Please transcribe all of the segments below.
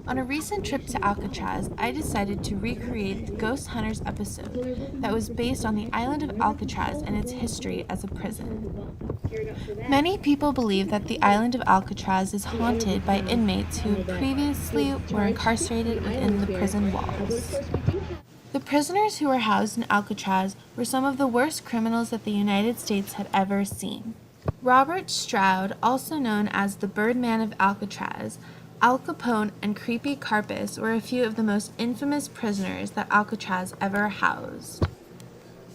On a recent trip to Alcatraz, I decided to recreate the Ghost Hunters episode that was based on the island of Alcatraz and its history as a prison. Many people believe that the island of Alcatraz is haunted by inmates who previously were incarcerated within the prison walls. The prisoners who were housed in Alcatraz were some of the worst criminals that the United States had ever seen. Robert Stroud, also known as the Birdman of Alcatraz, Al Capone, and Creepy Carpus were a few of the most infamous prisoners that Alcatraz ever housed.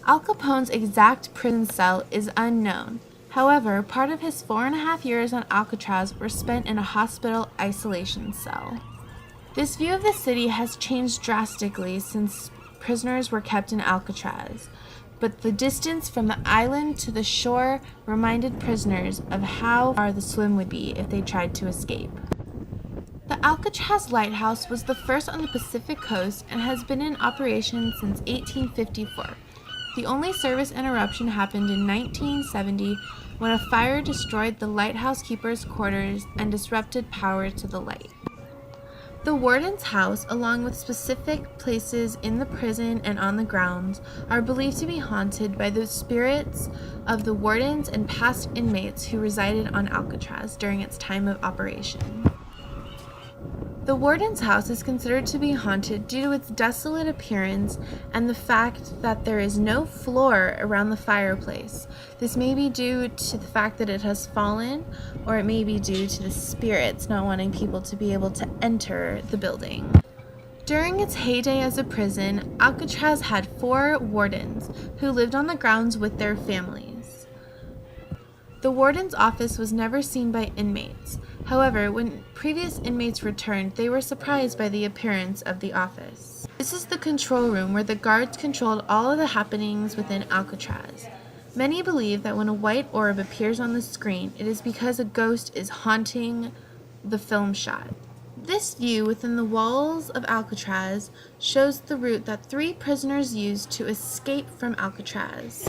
Al Capone's exact prison cell is unknown. However, part of his 4.5 years on Alcatraz were spent in a hospital isolation cell. This view of the city has changed drastically since prisoners were kept in Alcatraz, but the distance from the island to the shore reminded prisoners of how far the swim would be if they tried to escape. The Alcatraz Lighthouse was the first on the Pacific coast and has been in operation since 1854. The only service interruption happened in 1970 when a fire destroyed the lighthouse keeper's quarters and disrupted power to the light. The warden's house, along with specific places in the prison and on the grounds, are believed to be haunted by the spirits of the wardens and past inmates who resided on Alcatraz during its time of operation. The warden's house is considered to be haunted due to its desolate appearance and the fact that there is no floor around the fireplace. This may be due to the fact that it has fallen, or it may be due to the spirits not wanting people to be able to enter the building. During its heyday as a prison, Alcatraz had 4 wardens who lived on the grounds with their families. The warden's office was never seen by inmates. However, when previous inmates returned, they were surprised by the appearance of the office. This is the control room where the guards controlled all of the happenings within Alcatraz. Many believe that when a white orb appears on the screen, it is because a ghost is haunting the film shot. This view within the walls of Alcatraz shows the route that 3 prisoners used to escape from Alcatraz.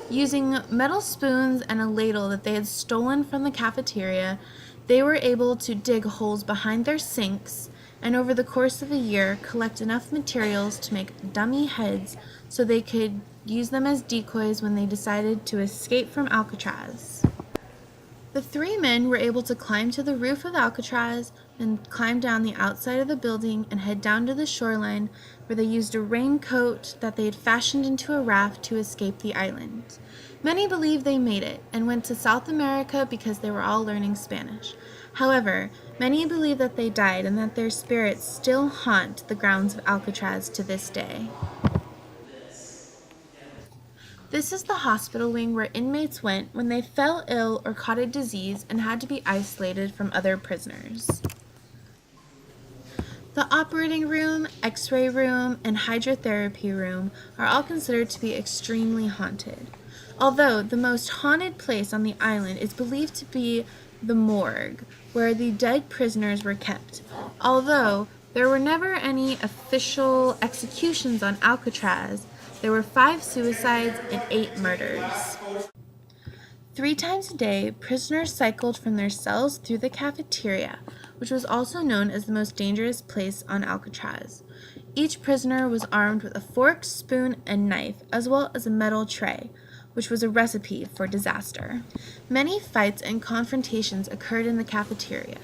Using metal spoons and a ladle that they had stolen from the cafeteria, they were able to dig holes behind their sinks and over the course of a year collect enough materials to make dummy heads so they could use them as decoys when they decided to escape from Alcatraz. The 3 men were able to climb to the roof of Alcatraz and climb down the outside of the building and head down to the shoreline where they used a raincoat that they had fashioned into a raft to escape the island. Many believe they made it and went to South America because they were all learning Spanish. However, many believe that they died and that their spirits still haunt the grounds of Alcatraz to this day. This is the hospital wing where inmates went when they fell ill or caught a disease and had to be isolated from other prisoners. The operating room, x-ray room, and hydrotherapy room are all considered to be extremely haunted. Although the most haunted place on the island is believed to be the morgue, where the dead prisoners were kept. Although there were never any official executions on Alcatraz, there were 5 suicides and 8 murders. 3 times a day, prisoners cycled from their cells through the cafeteria, which was also known as the most dangerous place on Alcatraz. Each prisoner was armed with a fork, spoon, and knife, as well as a metal tray, which was a recipe for disaster. Many fights and confrontations occurred in the cafeteria,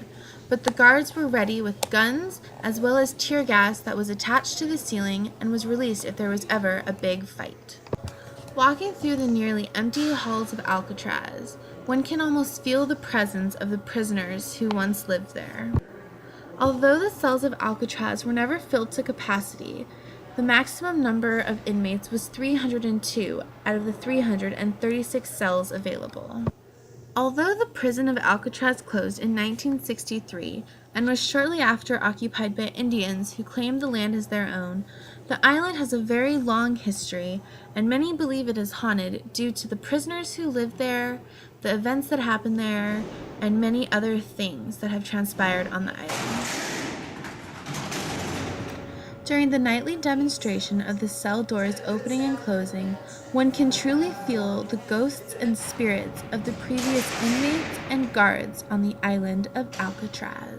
but the guards were ready with guns as well as tear gas that was attached to the ceiling and was released if there was ever a big fight. Walking through the nearly empty halls of Alcatraz, one can almost feel the presence of the prisoners who once lived there. Although the cells of Alcatraz were never filled to capacity, the maximum number of inmates was 302 out of the 336 cells available. Although the prison of Alcatraz closed in 1963 and was shortly after occupied by Indians who claimed the land as their own, the island has a very long history, and many believe it is haunted due to the prisoners who lived there, the events that happened there, and many other things that have transpired on the island. During the nightly demonstration of the cell doors opening and closing, one can truly feel the ghosts and spirits of the previous inmates and guards on the island of Alcatraz.